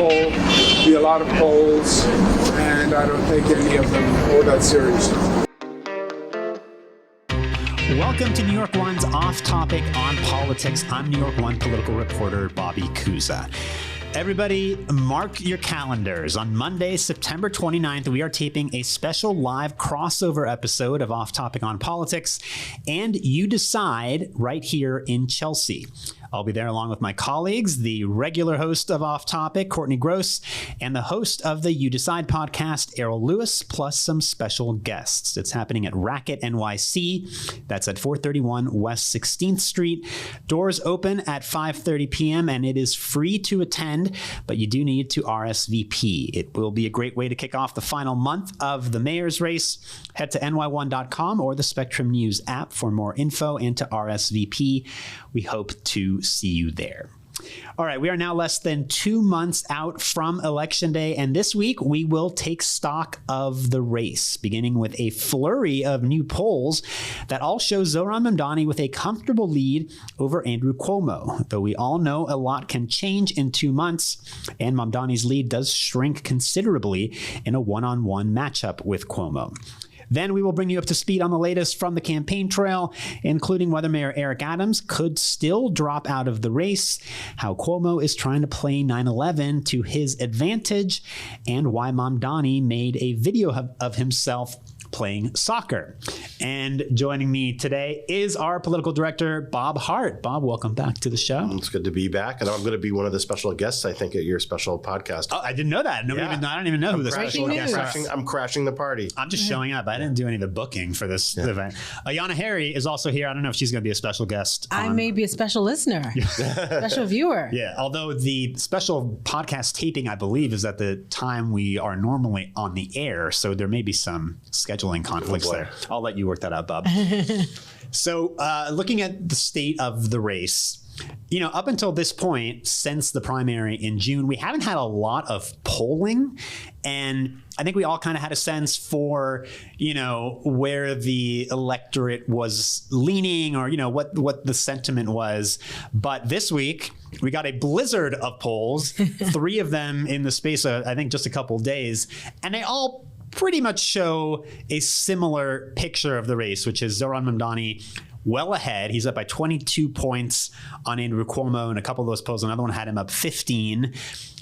poll, be a lot of polls, and I don't take any of them all that seriously. Welcome to New York One's Off Topic on Politics. I'm New York One political reporter Bobby Cuza. Everybody, mark your calendars. On Monday, September 29th, we are taping a special live crossover episode of Off Topic on Politics, and You Decide right here in Chelsea. I'll be there along with my colleagues, the regular host of Off Topic, Courtney Gross, and the host of the You Decide podcast, Errol Lewis, plus some special guests. It's happening at Racket NYC. That's at 431 West 16th Street. Doors open at 5:30 p.m. and it is free to attend, but you do need to RSVP. It will be a great way to kick off the final month of the mayor's race. Head to NY1.com or the Spectrum News app for more info and to RSVP. We hope to see you there. All right, we are now less than 2 months out from Election Day, and this week we will take stock of the race, beginning with a flurry of new polls that all show Zohran Mamdani with a comfortable lead over Andrew Cuomo, though we all know a lot can change in 2 months, and Mamdani's lead does shrink considerably in a one-on-one matchup with Cuomo. Then we will bring you up to speed on the latest from the campaign trail, including whether Mayor Eric Adams could still drop out of the race, how Cuomo is trying to play 9/11 to his advantage, and why Mamdani made a video of himself playing soccer. And joining me today is our political director, Bob Hardt. Bob, welcome back to the show. It's good to be back, and I'm going to be one of the special guests, I think, at your special podcast. Oh, I didn't know that. I don't even know who the special guest is. I'm crashing the party. I'm just showing up. I didn't do any of the booking for this event. Ayana Harry is also here. I don't know if she's going to be a special guest. I may be a special listener, special viewer. Yeah, although the special podcast taping, I believe, is at the time we are normally on the air, so there may be some scheduling conflicts there. I'll let you work that out, Bob. So looking at the state of the race, up until this point, since the primary in June, we haven't had a lot of polling. And I think we all kind of had a sense for, where the electorate was leaning or, what the sentiment was. But this week, we got a blizzard of polls, 3 of them in the space of, I think, just a couple of days. And they all pretty much show a similar picture of the race, which is Zohran Mamdani well ahead. He's up by 22 points on Andrew Cuomo, and a couple of those polls, another one had him up 15.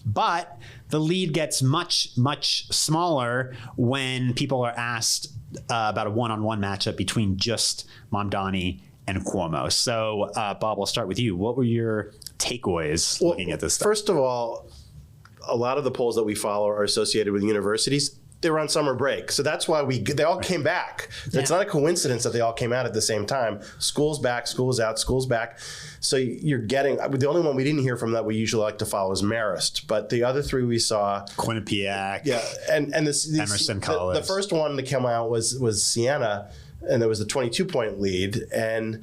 But the lead gets much, much smaller when people are asked about a one-on-one matchup between just Mamdani and Cuomo. So, Bob, I'll start with you. What were your takeaways looking at this stuff? First of all, a lot of the polls that we follow are associated with universities. They were on summer break. So that's why they all came back. Yeah. It's not a coincidence that they all came out at the same time. School's back, school's out, school's back. So you're getting, the only one we didn't hear from that we usually like to follow is Marist. But the other 3 we saw. Quinnipiac. Yeah. And Emerson College. The first one that came out was Siena, and there was a 22-point lead. And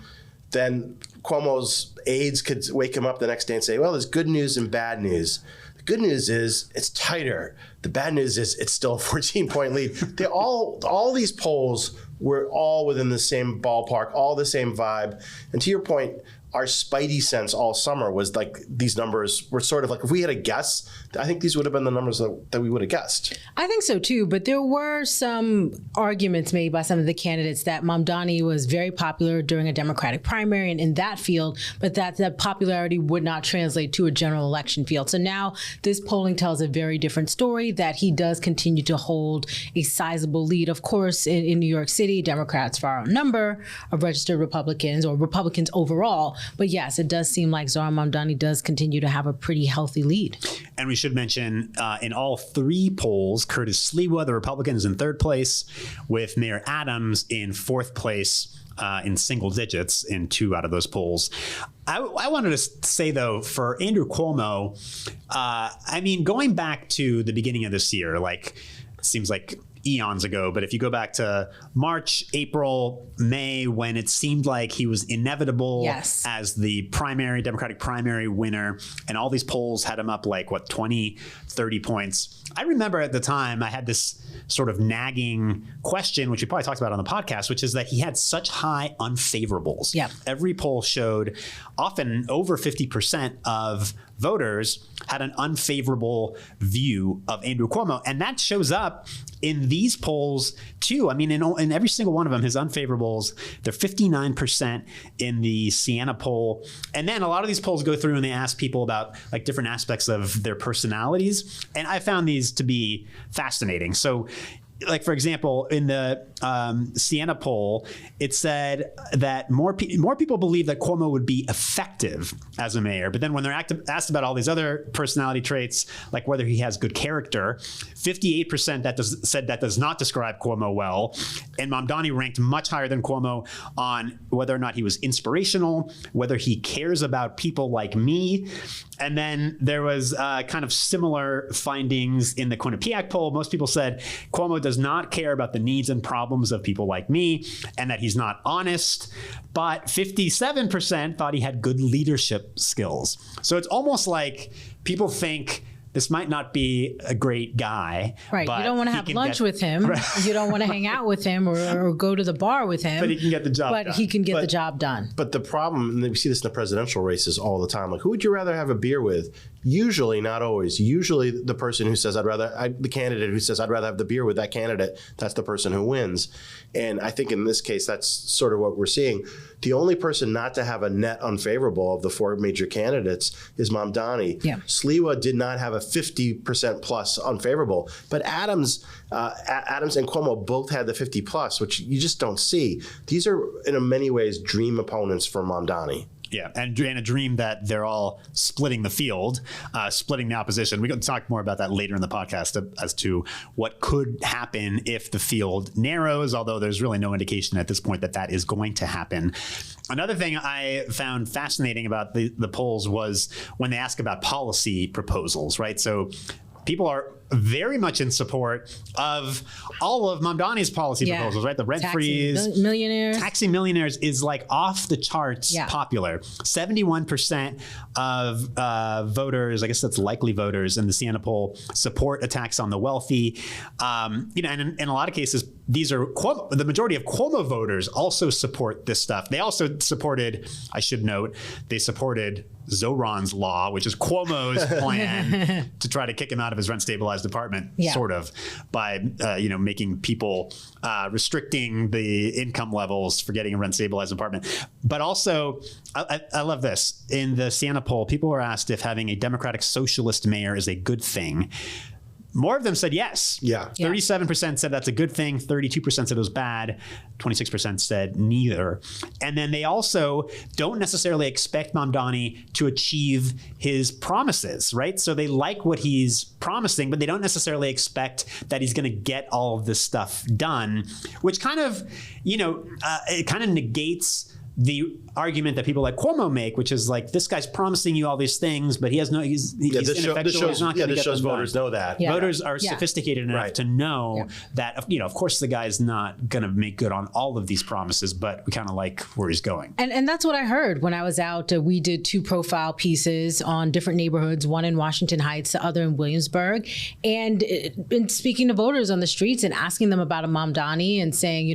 then Cuomo's aides could wake him up the next day and say, well, there's good news and bad news. Good news is it's tighter. The bad news is it's still a 14-point lead. All these polls were all within the same ballpark, all the same vibe. And to your point, our spidey sense all summer was like these numbers were sort of like, if we had a guess, I think these would have been the numbers that we would have guessed. I think so too, but there were some arguments made by some of the candidates that Mamdani was very popular during a Democratic primary and in that field, but that popularity would not translate to a general election field. So now this polling tells a very different story, that he does continue to hold a sizable lead. Of course, in New York City, Democrats far outnumber of registered Republicans or Republicans overall. But yes, it does seem like Zohran Mamdani does continue to have a pretty healthy lead. And we should mention in all 3 polls, Curtis Sliwa, the Republican, is in 3rd place, with Mayor Adams in 4th place in single digits in 2 out of those polls. I wanted to say, though, for Andrew Cuomo, going back to the beginning of this year, it seems like eons ago, but if you go back to March, April, May, when it seemed like he was inevitable as the Democratic primary winner, and all these polls had him up 20, 30 points. I remember at the time I had this sort of nagging question, which we probably talked about on the podcast, which is that he had such high unfavorables. Yeah. Every poll showed often over 50% of voters had an unfavorable view of Andrew Cuomo. And that shows up in these polls too. I mean, in every single one of them, his unfavorables, they're 59% in the Siena poll. And then a lot of these polls go through and they ask people about like different aspects of their personalities. And I found these to be fascinating. So, like, for example, in the Siena poll, it said that more people believe that Cuomo would be effective as a mayor. But then when they're asked about all these other personality traits, like whether he has good character, 58% said that does not describe Cuomo well. And Mamdani ranked much higher than Cuomo on whether or not he was inspirational, whether he cares about people like me. And then there was kind of similar findings in the Quinnipiac poll. Most people said Cuomo does not care about the needs and problems of people like me, and that he's not honest. But 57% thought he had good leadership skills. So it's almost like people think this might not be a great guy. Right. You don't want to have lunch with him. Right. You don't want to hang out with him or go to the bar with him. But he can get the job done. But he can get the job done. But the problem, and we see this in the presidential races all the time, like, who would you rather have a beer with? Usually, not always. Usually the person who says, the candidate who says, I'd rather have the beer with that candidate, that's the person who wins. And I think in this case, that's sort of what we're seeing. The only person not to have a net unfavorable of the four major candidates is Mamdani. Yeah. Sliwa did not have a 50% plus unfavorable, but Adams and Cuomo both had the 50 plus, which you just don't see. These are, in many ways, dream opponents for Mamdani. Yeah, and a dream that they're all splitting the field, splitting the opposition. We're going to talk more about that later in the podcast as to what could happen if the field narrows, although there's really no indication at this point that that is going to happen. Another thing I found fascinating about the polls was when they ask about policy proposals, right? So people are very much in support of all of Mamdani's policy proposals, right? The rent freeze, millionaires. Taxing millionaires is like off the charts popular. 71% of voters, I guess that's likely voters in the Siena poll, support a tax on the wealthy. And in a lot of cases, these are the majority of Cuomo voters also support this stuff. They also supported, I should note, they supported Zohran's law, which is Cuomo's plan to try to kick him out of his rent stabilized apartment, sort of, by making people restricting the income levels for getting a rent stabilized apartment. But also, I love this. In the Siena poll, people were asked if having a Democratic socialist mayor is a good thing. More of them said yes. 37% said that's a good thing. 32% said it was bad. 26% said neither. And then they also don't necessarily expect Mamdani to achieve his promises, right? So they like what he's promising, but they don't necessarily expect that he's going to get all of this stuff done, which kind of, it kind of negates the argument that people like Cuomo make, which is like, this guy's promising you all these things, but he's ineffectual. He's not going to get them voters done. know that. Voters are sophisticated enough to know that, of course, the guy's not going to make good on all of these promises, but we kind of like where he's going. And that's what I heard when I was out. We did 2 profile pieces on different neighborhoods, one in Washington Heights, the other in Williamsburg. And in speaking to voters on the streets and asking them about a Mamdani and saying,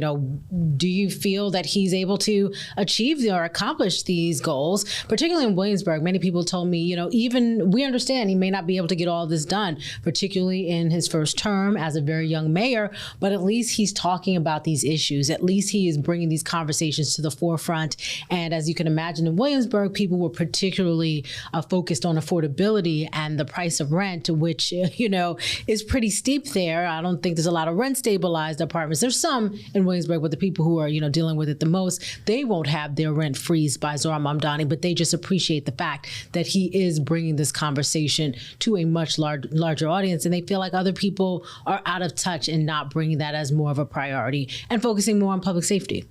do you feel that he's able to achieve or accomplish these goals, particularly in Williamsburg? Many people told me, even we understand he may not be able to get all this done, particularly in his first term as a very young mayor, but at least he's talking about these issues. At least he is bringing these conversations to the forefront. And as you can imagine, in Williamsburg, people were particularly focused on affordability and the price of rent, which, is pretty steep there. I don't think there's a lot of rent stabilized apartments. There's some in Williamsburg, but the people who are, dealing with it the most, they won't have their rent freeze by Zohran Mamdani, but they just appreciate the fact that he is bringing this conversation to a much larger audience, and they feel like other people are out of touch and not bringing that as more of a priority and focusing more on public safety.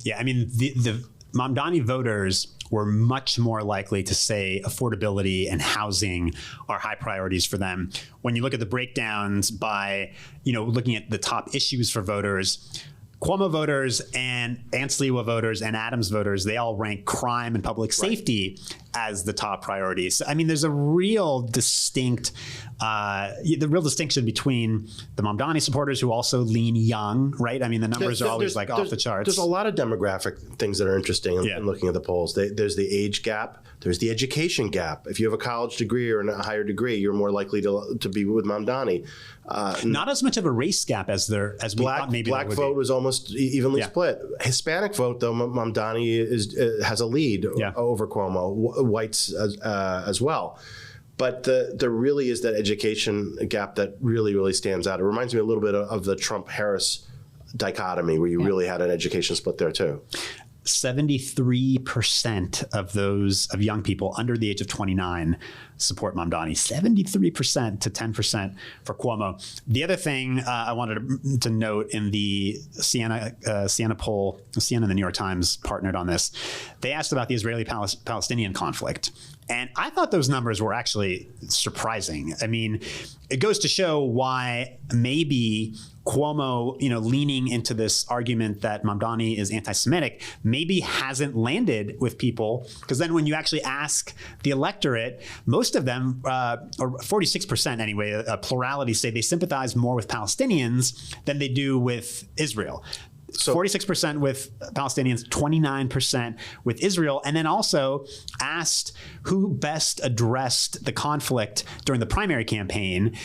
Yeah, I mean, the Mamdani voters were much more likely to say affordability and housing are high priorities for them. When you look at the breakdowns by, looking at the top issues for voters, Cuomo voters and Sliwa voters and Adams voters, they all rank crime and public safety as the top priorities. I mean, there's a real distinct the real distinction between the Mamdani supporters who also lean young, right? I mean, the numbers are always like off the charts. There's a lot of demographic things that are interesting in looking at the polls. There's the age gap. There's the education gap. If you have a college degree or a higher degree, you're more likely to be with Mamdani. Not as much of a race gap as we thought maybe black vote was almost evenly split. Hispanic vote, though, Mamdani has a lead over Cuomo. Whites as well. But there really is that education gap that really, really stands out. It reminds me a little bit of the Trump-Harris dichotomy, where you really had an education split there too. 73% of young people under the age of 29 support Mamdani. 73% to 10% for Cuomo. The other thing I wanted to note in the Siena poll, Siena and the New York Times partnered on this. They asked about the Israeli-Palestinian conflict. And I thought those numbers were actually surprising. I mean, it goes to show why maybe Cuomo, leaning into this argument that Mamdani is anti-Semitic, maybe hasn't landed with people. Because then when you actually ask the electorate, most of them, or 46% anyway, a plurality, say they sympathize more with Palestinians than they do with Israel. So 46% with Palestinians, 29% with Israel, and then also asked who best addressed the conflict during the primary campaign.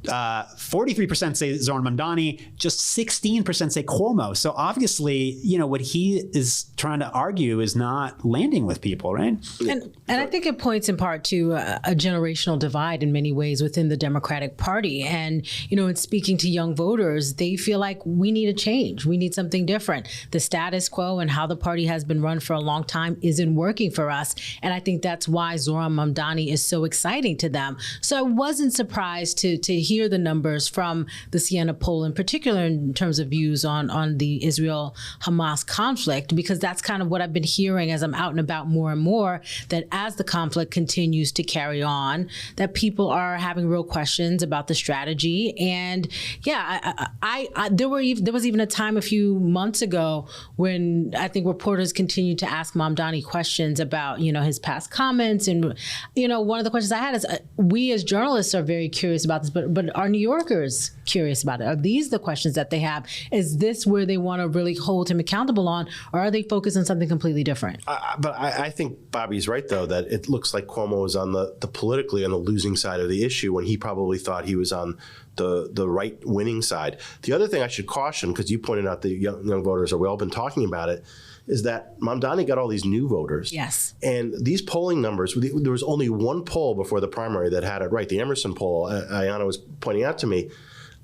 43% say Zohran Mamdani, just 16% say Cuomo. So obviously, what he is trying to argue is not landing with people, right? And I think it points in part to a generational divide in many ways within the Democratic Party. And, in speaking to young voters, they feel like we need a change. We need something different. The status quo and how the party has been run for a long time isn't working for us. And I think that's why Zohran Mamdani is so exciting to them. So I wasn't surprised to hear the numbers from the Siena poll, in particular in terms of views on the Israel-Hamas conflict, because that's kind of what I've been hearing as I'm out and about more and more, that as the conflict continues to carry on, that people are having real questions about the strategy. And there was even a time a few months ago when I think reporters continued to ask Mamdani questions about, his past comments. And, one of the questions I had is, we as journalists are very curious about this, but are New Yorkers curious about it? Are these the questions that they have? Is this where they want to really hold him accountable on, or are they focused on something completely different? But I think Bobby's right, though, that it looks like Cuomo is on the politically on the losing side of the issue when he probably thought he was on the right winning side. The other thing I should caution, because you pointed out the young voters, or we've all been talking about it, is that Mamdani got all these new voters. Yes. And these polling numbers, there was only one poll before the primary that had it right. The Emerson poll, Ayana was pointing out to me.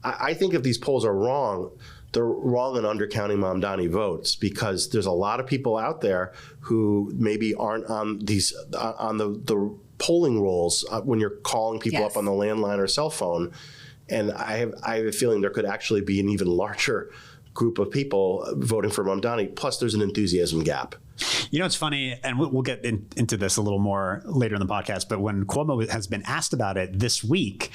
I think if these polls are wrong, they're wrong in undercounting Mamdani votes, because there's a lot of people out there who maybe aren't on the polling rolls when you're calling people up on the landline or cell phone. And I have a feeling there could actually be an even larger group of people voting for Mamdani. Plus, there's an enthusiasm gap. It's funny, and we'll get into this a little more later in the podcast, but when Cuomo has been asked about it this week,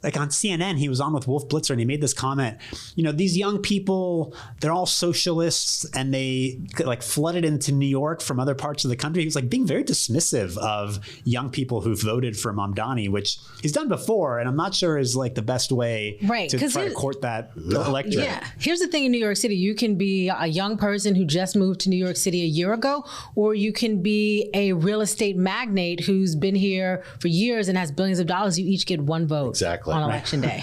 like on CNN, he was on with Wolf Blitzer, and he made this comment, these young people, they're all socialists, and they like flooded into New York from other parts of the country. He was like being very dismissive of young people who voted for Mamdani, which he's done before, and I'm not sure is like the best way to try to court that electorate. Yeah. Here's the thing in New York City. You can be a young person who just moved to New York City a year ago, or you can be a real estate magnate who's been here for years and has billions of dollars. You each get one vote on election day.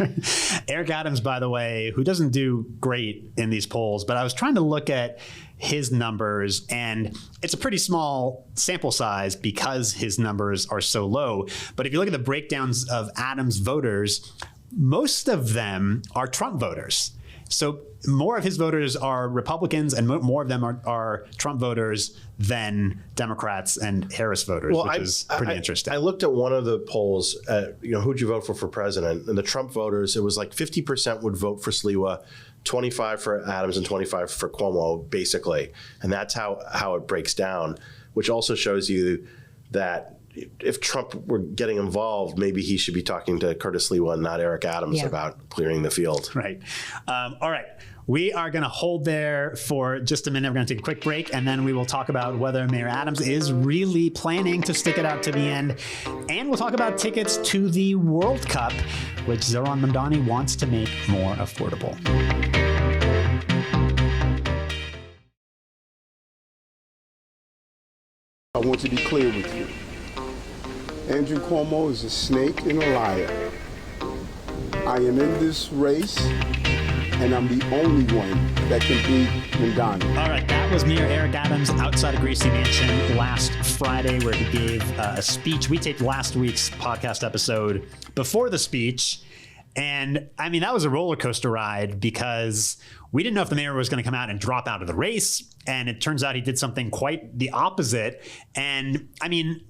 Eric Adams, by the way, who doesn't do great in these polls, but I was trying to look at his numbers, and it's a pretty small sample size because his numbers are so low. But if you look at the breakdowns of Adams' voters, most of them are Trump voters. So more of his voters are Republicans, and more of them are Trump voters than Democrats and Harris voters, which is pretty interesting. I looked at one of the polls, who'd you vote for president? And the Trump voters, it was like 50% would vote for Sliwa, 25 for Adams, and 25 for Cuomo, basically. And that's how it breaks down, which also shows you that if Trump were getting involved, maybe he should be talking to Curtis Lewa and not Eric Adams about clearing the field. Right. All right. We are going to hold there for just a minute. We're going to take a quick break, and then we will talk about whether Mayor Adams is really planning to stick it out to the end. And we'll talk about tickets to the World Cup, which Zohran Mamdani wants to make more affordable. I want to be clear with you. Andrew Cuomo is a snake and a liar. I am in this race, and I'm the only one that can beat Mamdani. All right, that was Mayor Eric Adams outside of Gracie Mansion last Friday, where he gave a speech. We taped last week's podcast episode before the speech. And I mean, that was a roller coaster ride because we didn't know if the mayor was going to come out and drop out of the race. And it turns out he did something quite the opposite. And I mean,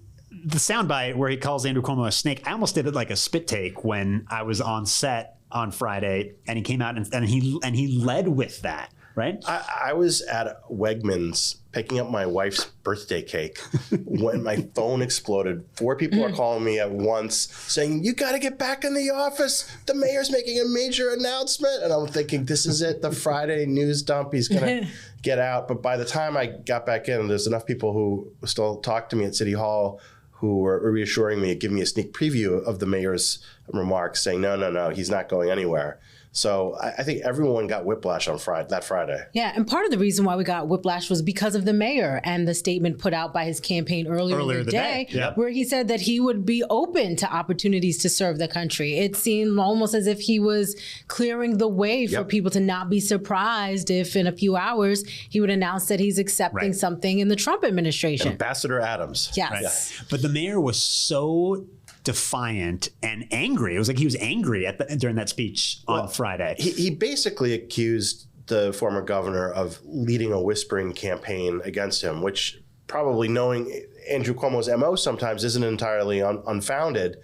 the soundbite where he calls Andrew Cuomo a snake, I almost did it like a spit take when I was on set on Friday, and he came out and he led with that, right? I was at Wegmans picking up my wife's birthday cake when my phone exploded. 4 people are calling me at once saying, "You got to get back in the office. The mayor's making a major announcement." And I'm thinking, this is it, the Friday news dump. He's going to get out. But by the time I got back in, there's enough people who still talk to me at City Hall who were reassuring me, giving me a sneak preview of the mayor's remarks, saying, no, he's not going anywhere. So I think everyone got whiplash on that Friday. Yeah, and part of the reason why we got whiplash was because of the mayor and the statement put out by his campaign earlier in the day, where he said that he would be open to opportunities to serve the country. It seemed almost as if he was clearing the way for people to not be surprised if in a few hours he would announce that he's accepting something in the Trump administration. Ambassador Adams. Yes. Right. But the mayor was so defiant and angry. It was like he was angry during that speech on Friday. He basically accused the former governor of leading a whispering campaign against him, which probably, knowing Andrew Cuomo's MO sometimes, isn't entirely unfounded.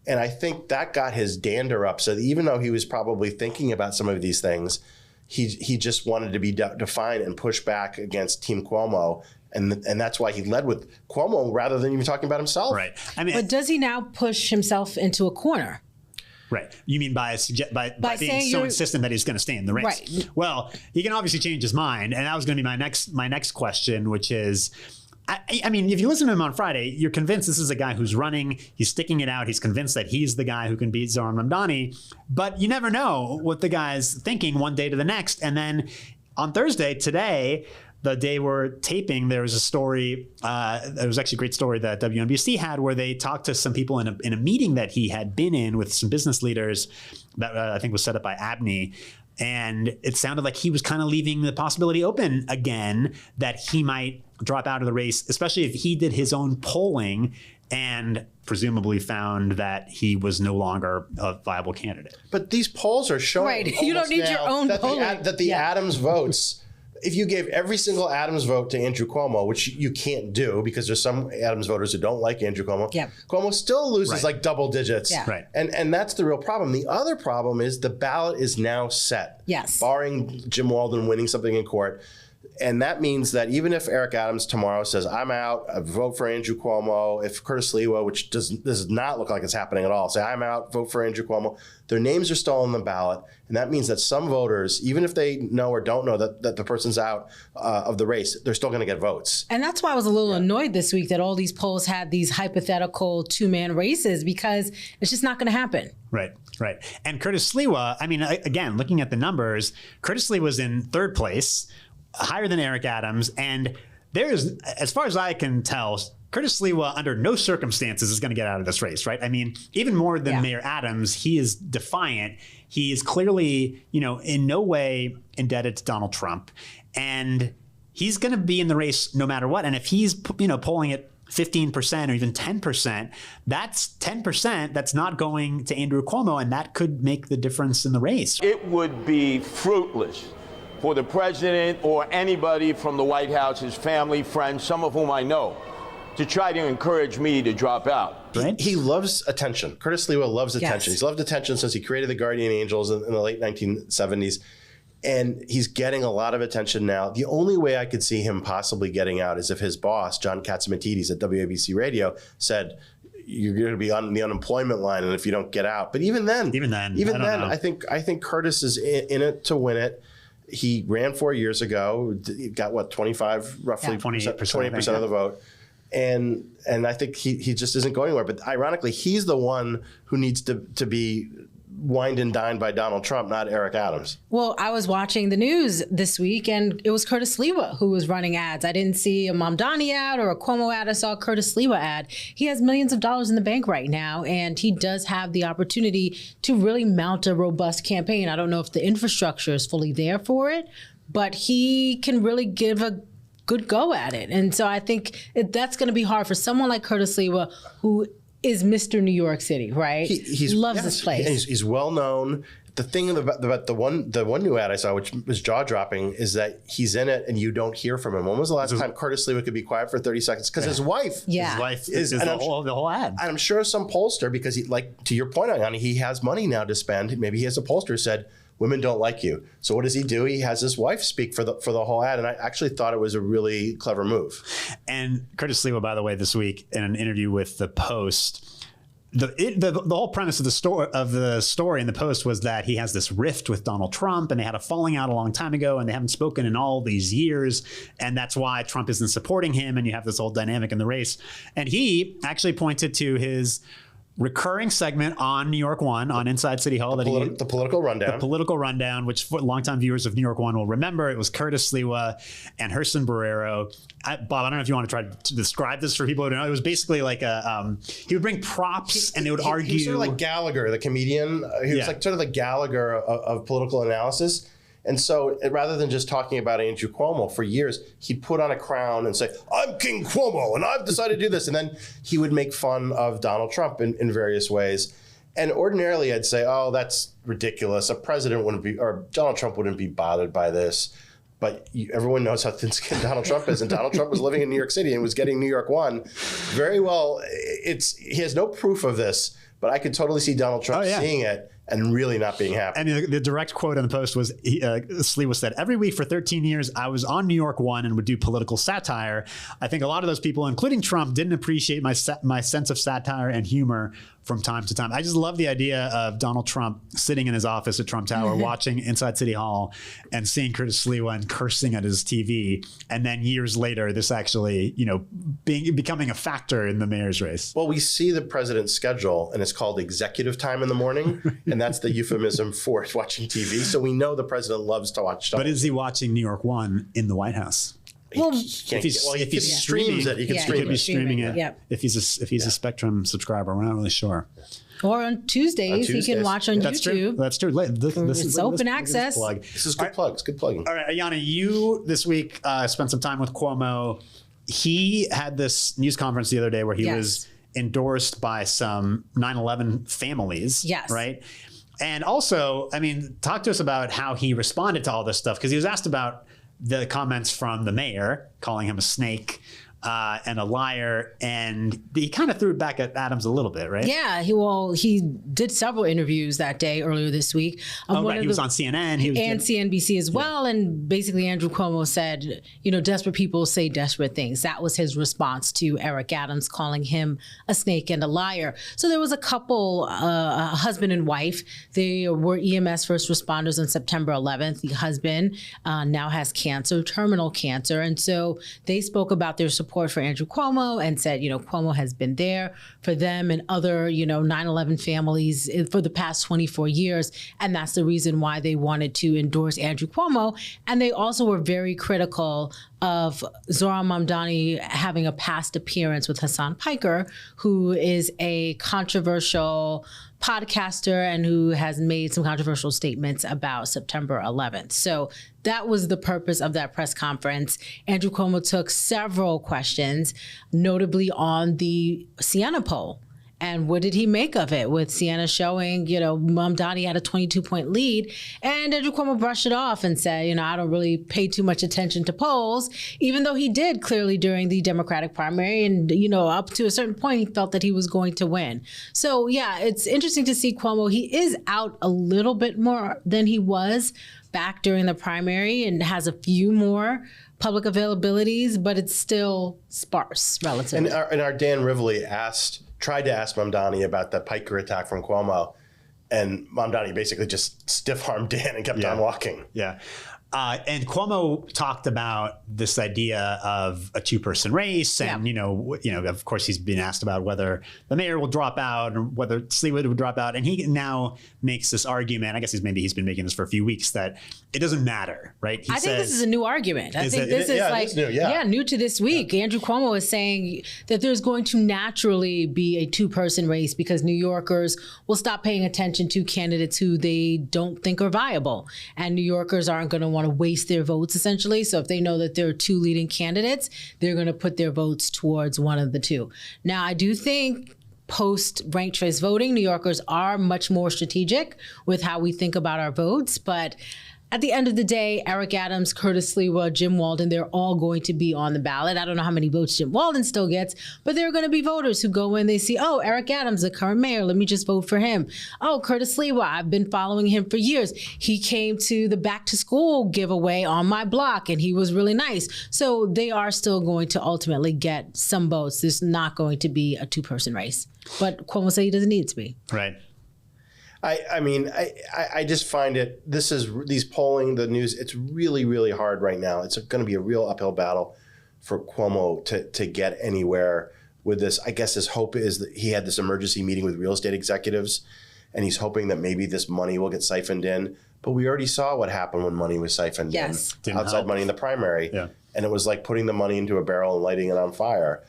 And I think that got his dander up. So even though he was probably thinking about some of these things, he just wanted to be defiant and push back against Team Cuomo. And that's why he led with Cuomo rather than even talking about himself. Right. I mean, but does he now push himself into a corner? Right. You mean by being so insistent that he's going to stay in the race? Right. Well, he can obviously change his mind, and that was going to be my next question, which is, I mean, if you listen to him on Friday, you're convinced this is a guy who's running. He's sticking it out. He's convinced that he's the guy who can beat Zohran Mamdani. But you never know what the guy's thinking one day to the next. And then on Thursday, today, the day we're taping, there was a story. It was actually a great story that WNBC had, where they talked to some people in a meeting that he had been in with some business leaders that I think was set up by Abney. And it sounded like he was kind of leaving the possibility open again that he might drop out of the race, especially if he did his own polling and presumably found that he was no longer a viable candidate. But these polls are showing you don't need your own polling. that the Adams votes, if you gave every single Adams vote to Andrew Cuomo, which you can't do because there's some Adams voters who don't like Andrew Cuomo, Cuomo still loses like double digits. Yeah. Right. And that's the real problem. The other problem is the ballot is now set. Yes. Barring Jim Walden winning something in court. And that means that even if Eric Adams tomorrow says, I'm out, I vote for Andrew Cuomo, if Curtis Lewa, which does not look like it's happening at all, say, I'm out, vote for Andrew Cuomo, their names are still on the ballot. And that means that some voters, even if they know or don't know that the person's out of the race, they're still going to get votes. And that's why I was a little annoyed this week that all these polls had these hypothetical two-man races, because it's just not going to happen. Right, right. And Curtis Lewa, I mean, again, looking at the numbers, Curtis Lewa was in third place, higher than Eric Adams. And there's, as far as I can tell, Curtis Lewa under no circumstances is going to get out of this race, right? I mean, even more than Mayor Adams, he is defiant. He is clearly, in no way indebted to Donald Trump. And he's going to be in the race no matter what. And if he's, polling at 15% or even 10%, that's 10% that's not going to Andrew Cuomo, and that could make the difference in the race. It would be fruitless for the president or anybody from the White House, his family, friends, some of whom I know, to try to encourage me to drop out. Right? He loves attention. Curtis Lewa loves attention. He's loved attention since he created the Guardian Angels in the late 1970s. And he's getting a lot of attention now. The only way I could see him possibly getting out is if his boss, John Catsimatidis at WABC Radio, said, you're going to be on the unemployment line, and if you don't get out. But even then, I think Curtis is in it to win it. He ran 4 years ago. He got what, 25, roughly 28% of the vote. And I think he just isn't going anywhere. But ironically, he's the one who needs to be wined and dined by Donald Trump, not Eric Adams. Well, I was watching the news this week, and it was Curtis Sliwa who was running ads. I didn't see a Mamdani ad or a Cuomo ad. I saw a Curtis Sliwa ad. He has millions of dollars in the bank right now, and he does have the opportunity to really mount a robust campaign. I don't know if the infrastructure is fully there for it, but he can really give a good go at it. And so I think that's going to be hard for someone like Curtis Sliwa, who is Mr. New York City, right? He loves this place. He's well known. The thing about the one new ad I saw, which was jaw dropping, is that he's in it and you don't hear from him. When was the last time Curtis Sliwa could be quiet for 30 seconds? Because his wife, is the whole ad. And I'm sure some pollster, because he, like to your point, Ayana, he has money now to spend. Maybe he has a pollster said, women don't like you. So what does he do? He has his wife speak for the whole ad. And I actually thought it was a really clever move. And Curtis Sliwa, by the way, this week in an interview with the Post, the whole premise of the story in the Post was that he has this rift with Donald Trump, and they had a falling out a long time ago, and they haven't spoken in all these years, and that's why Trump isn't supporting him, and you have this whole dynamic in the race. And he actually pointed to his recurring segment on New York One on Inside City Hall, the political rundown. The political rundown, which for longtime viewers of New York One will remember. It was Curtis Sliwa and Herson Barrero. Bob, I don't know if you want to try to describe this for people who don't know. It was basically like he would bring props and they would argue. He was sort of like Gallagher, the comedian. He was like sort of the Gallagher of political analysis. And so rather than just talking about Andrew Cuomo for years, he'd put on a crown and say, I'm King Cuomo and I've decided to do this. And then he would make fun of Donald Trump in various ways. And ordinarily I'd say, oh, that's ridiculous. A president wouldn't be, or Donald Trump wouldn't be bothered by this. But everyone knows how thin-skinned Donald Trump is. And Donald Trump was living in New York City and was getting New York One. Very well, he has no proof of this, but I could totally see Donald Trump seeing it and really not being happy. And the direct quote in the Post was, Sliwa said, every week for 13 years, I was on New York One and would do political satire. I think a lot of those people, including Trump, didn't appreciate my sense of satire and humor from time to time. I just love the idea of Donald Trump sitting in his office at Trump Tower, watching Inside City Hall and seeing Curtis Sliwa and cursing at his TV. And then years later, this actually, becoming a factor in the mayor's race. Well, we see the president's schedule and it's called executive time in the morning. And that's the euphemism for watching TV. So we know the president loves to watch stuff. But is he watching New York One in the White House? Well, if he streams it, he could be streaming it. Yep. If he's a Spectrum subscriber, we're not really sure. Or on Tuesdays, he can watch on YouTube. That's true. It's open access. This is good plug. It's good plugging. All right, Ayana, you this week spent some time with Cuomo. He had this news conference the other day where he was endorsed by some 9/11 families. Yes. Right. And also, talk to us about how he responded to all this stuff, because he was asked about the comments from the mayor calling him a snake and a liar, and he kind of threw it back at Adams a little bit, right? Yeah, he did several interviews that day earlier this week. He was on CNN. And CNBC as well, and basically Andrew Cuomo said, desperate people say desperate things. That was his response to Eric Adams calling him a snake and a liar. So there was a couple, a husband and wife. They were EMS first responders on September 11th. The husband now has cancer, terminal cancer, and so they spoke about their support for Andrew Cuomo and said, Cuomo has been there for them and other, 9/11 families for the past 24 years. And that's the reason why they wanted to endorse Andrew Cuomo. And they also were very critical of Zohran Mamdani having a past appearance with Hassan Piker, who is a controversial podcaster and who has made some controversial statements about September 11th. So that was the purpose of that press conference. Andrew Cuomo took several questions, notably on the Siena poll. And what did he make of it with Sienna showing, Mamdani had a 22-point lead, and Andrew Cuomo brushed it off and said, I don't really pay too much attention to polls, even though he did clearly during the Democratic primary. And, up to a certain point, he felt that he was going to win. So, yeah, it's interesting to see Cuomo. He is out a little bit more than he was back during the primary and has a few more public availabilities, but it's still sparse relatively. And our Dan Rivley tried to ask Mamdani about the piker attack from Cuomo, and Mamdani basically just stiff-armed Dan and kept on walking. Yeah. And Cuomo talked about this idea of a two-person race, and of course he's been asked about whether the mayor will drop out or whether Sleewood would drop out, and he now makes this argument. I guess he's been making this for a few weeks, that it doesn't matter, right? I think this is a new argument. I think this is new to this week. Yeah. Andrew Cuomo is saying that there's going to naturally be a two-person race because New Yorkers will stop paying attention to candidates who they don't think are viable, and New Yorkers aren't going to want to waste their votes, essentially. So if they know that there are two leading candidates, they're going to put their votes towards one of the two. Now, I do think post ranked choice voting, New Yorkers are much more strategic with how we think about our votes. But at the end of the day, Eric Adams, Curtis Sliwa, Jim Walden, they're all going to be on the ballot. I don't know how many votes Jim Walden still gets, but there are going to be voters who go in, they see, oh, Eric Adams, the current mayor, let me just vote for him. Oh, Curtis Sliwa, I've been following him for years. He came to the back to school giveaway on my block and he was really nice. So they are still going to ultimately get some votes. There's not going to be a two-person race. But Cuomo said he doesn't need it to be. Right. I just find these polling, the news, it's really, really hard right now. It's going to be a real uphill battle for Cuomo to get anywhere with this. I guess his hope is that he had this emergency meeting with real estate executives, and he's hoping that maybe this money will get siphoned in. But we already saw what happened when money was siphoned in, outside money in the primary. Yeah. And it was like putting the money into a barrel and lighting it on fire.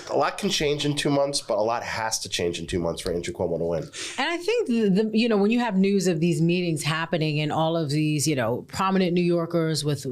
A lot can change in 2 months, but a lot has to change in 2 months for Andrew Cuomo to win. And I think, when you have news of these meetings happening and all of these, prominent New Yorkers with,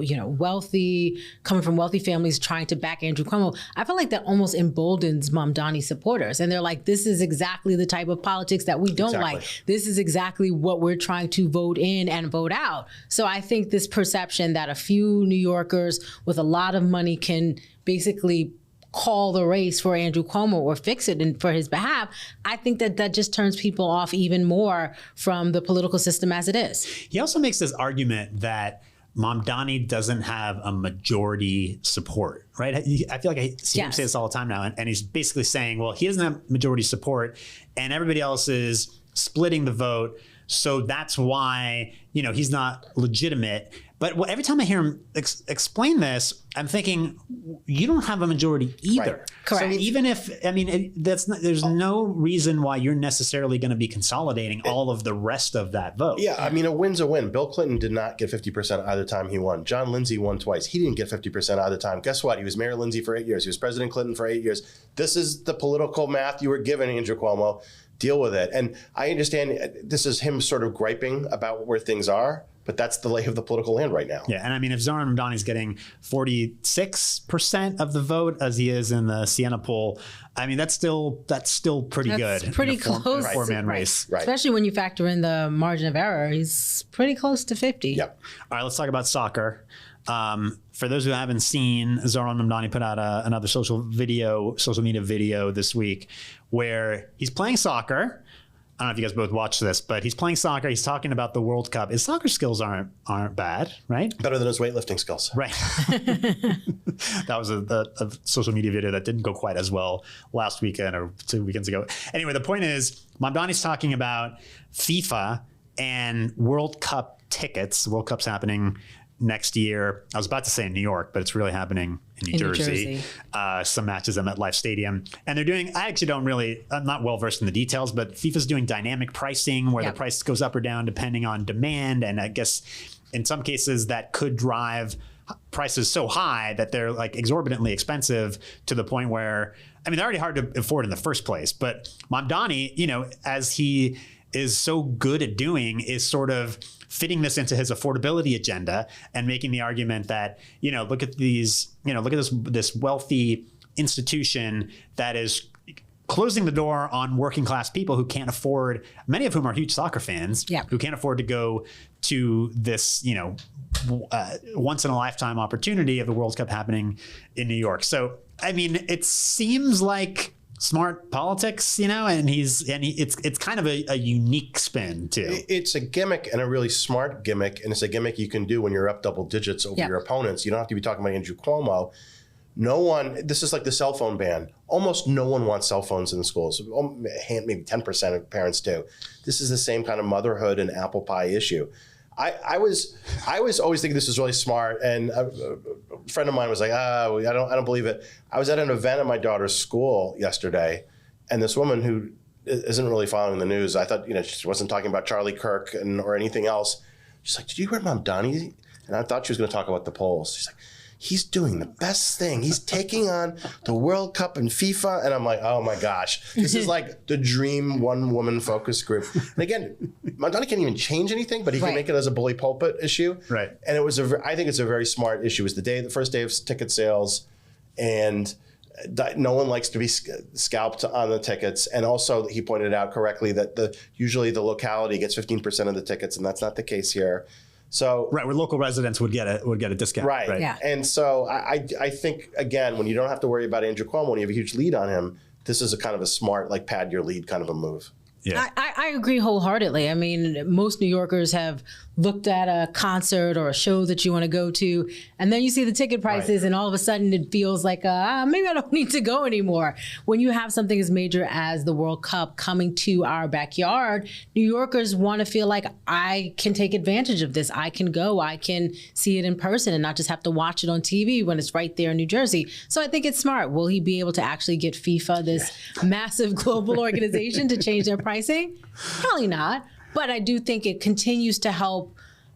coming from wealthy families trying to back Andrew Cuomo, I feel like that almost emboldens Mamdani supporters. And they're like, this is exactly the type of politics that we don't like. This is exactly what we're trying to vote in and vote out. So I think this perception that a few New Yorkers with a lot of money can basically call the race for Andrew Cuomo or fix it for his behalf, I think that just turns people off even more from the political system as it is. He also makes this argument that Mamdani doesn't have a majority support, right? I feel like I see him say this all the time now, and he's basically saying, well, he doesn't have majority support and everybody else is splitting the vote, so that's why, he's not legitimate. But every time I hear him explain this, I'm thinking, you don't have a majority either. Right. Correct. So even if, there's no reason why you're necessarily going to be consolidating all of the rest of that vote. Yeah, a win's a win. Bill Clinton did not get 50% either time he won. John Lindsay won twice. He didn't get 50% either time. Guess what? He was Mayor Lindsay for 8 years. He was President Clinton for 8 years. This is the political math you were given, Andrew Cuomo. Deal with it. And I understand this is him sort of griping about where things are, but that's the lay of the political land right now. Yeah, and if Zohran Mamdani is getting 46% of the vote as he is in the Siena poll, that's still pretty good. That's pretty close. Four-man race. Right. Especially when you factor in the margin of error. He's pretty close to 50. Yep. All right, let's talk about soccer. For those who haven't seen, Zohran Mamdani put out another social media video this week where he's playing soccer. I don't know if you guys both watched this, but he's playing soccer. He's talking about the World Cup. His soccer skills aren't bad, right? Better than his weightlifting skills. Right. That was a social media video that didn't go quite as well last weekend or 2 weekends ago. Anyway, the point is, Mamdani's talking about FIFA and World Cup tickets. The World Cup's happening next year. I was about to say in New York, but it's really happening in New Jersey. Some matches at MetLife Stadium. And they're doing, I'm not well versed in the details, but FIFA's doing dynamic pricing where the price goes up or down depending on demand. And I guess in some cases that could drive prices so high that they're like exorbitantly expensive to the point where, they're already hard to afford in the first place. But Mamdani, as he is so good at doing, is sort of fitting this into his affordability agenda and making the argument that, look at this wealthy institution that is closing the door on working class people who can't afford, many of whom are huge soccer fans, who can't afford to go to this, once in a lifetime opportunity of the World Cup happening in New York. So, I mean, it seems like smart politics, and it's kind of a unique spin too. It's a gimmick and a really smart gimmick, and it's a gimmick you can do when you're up double digits over your opponents. You don't have to be talking about Andrew Cuomo. This is like the cell phone ban. Almost no one wants cell phones in the schools. Maybe 10% of parents do. This is the same kind of motherhood and apple pie issue. I was always thinking this was really smart, and a friend of mine was like, I don't believe it. I was at an event at my daughter's school yesterday, and this woman who isn't really following the news, I thought, she wasn't talking about Charlie Kirk or anything else. She's like, did you hear Mamdani? And I thought she was going to talk about the polls. She's like, he's doing the best thing. He's taking on the World Cup and FIFA. And I'm like, oh my gosh, this is like the dream one-woman focus group. And again, Mamdani can't even change anything, but he can make it as a bully pulpit issue. Right. And I think it's a very smart issue. It's the first day of ticket sales, and no one likes to be scalped on the tickets. And also, he pointed out correctly that usually the locality gets 15% of the tickets, and that's not the case here. So where local residents would get a discount. Right. Yeah. And so I think, again, when you don't have to worry about Andrew Cuomo, when you have a huge lead on him, this is a kind of a smart, like, pad your lead kind of a move. Yeah. I agree wholeheartedly. I mean, most New Yorkers have looked at a concert or a show that you want to go to, and then you see the ticket prices, and all of a sudden it feels like, maybe I don't need to go anymore. When you have something as major as the World Cup coming to our backyard, New Yorkers want to feel like, I can take advantage of this. I can go, I can see it in person and not just have to watch it on TV when it's right there in New Jersey. So I think it's smart. Will he be able to actually get FIFA, this massive global organization, to change their pricing? Probably not. But I do think it continues to help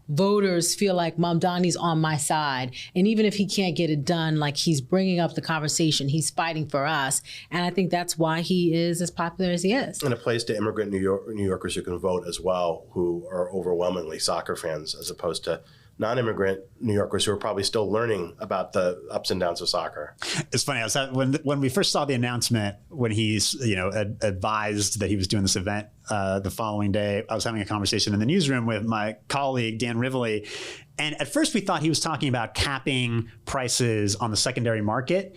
voters feel like Mamdani's on my side. And even if he can't get it done, like, he's bringing up the conversation, he's fighting for us. And I think that's why he is as popular as he is. And it plays to immigrant New Yorkers who can vote as well, who are overwhelmingly soccer fans, as opposed to non-immigrant New Yorkers who are probably still learning about the ups and downs of soccer. It's funny. When we first saw the announcement, when he's advised that he was doing this event the following day, I was having a conversation in the newsroom with my colleague Dan Rivoli, and at first we thought he was talking about capping prices on the secondary market,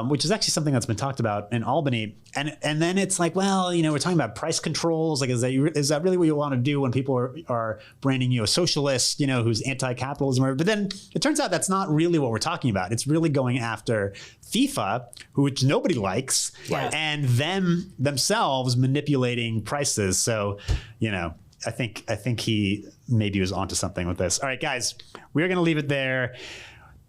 which is actually something that's been talked about in Albany. And then it's like, well, we're talking about price controls. Like, is that really what you want to do when people are branding you a socialist, who's anti-capitalism? But then it turns out that's not really what we're talking about. It's really going after FIFA, which nobody likes, and themselves manipulating prices. So, I think he maybe was onto something with this. All right, guys, we're going to leave it there.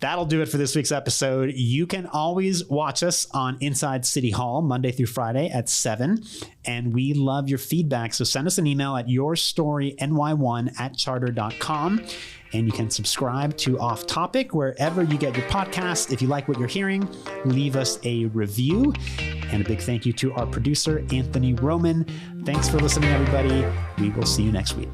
That'll do it for this week's episode. You can always watch us on Inside City Hall Monday through Friday at 7. And we love your feedback. So send us an email at yourstoryny1@charter.com. And you can subscribe to Off Topic wherever you get your podcasts. If you like what you're hearing, leave us a review. And a big thank you to our producer, Anthony Roman. Thanks for listening, everybody. We will see you next week.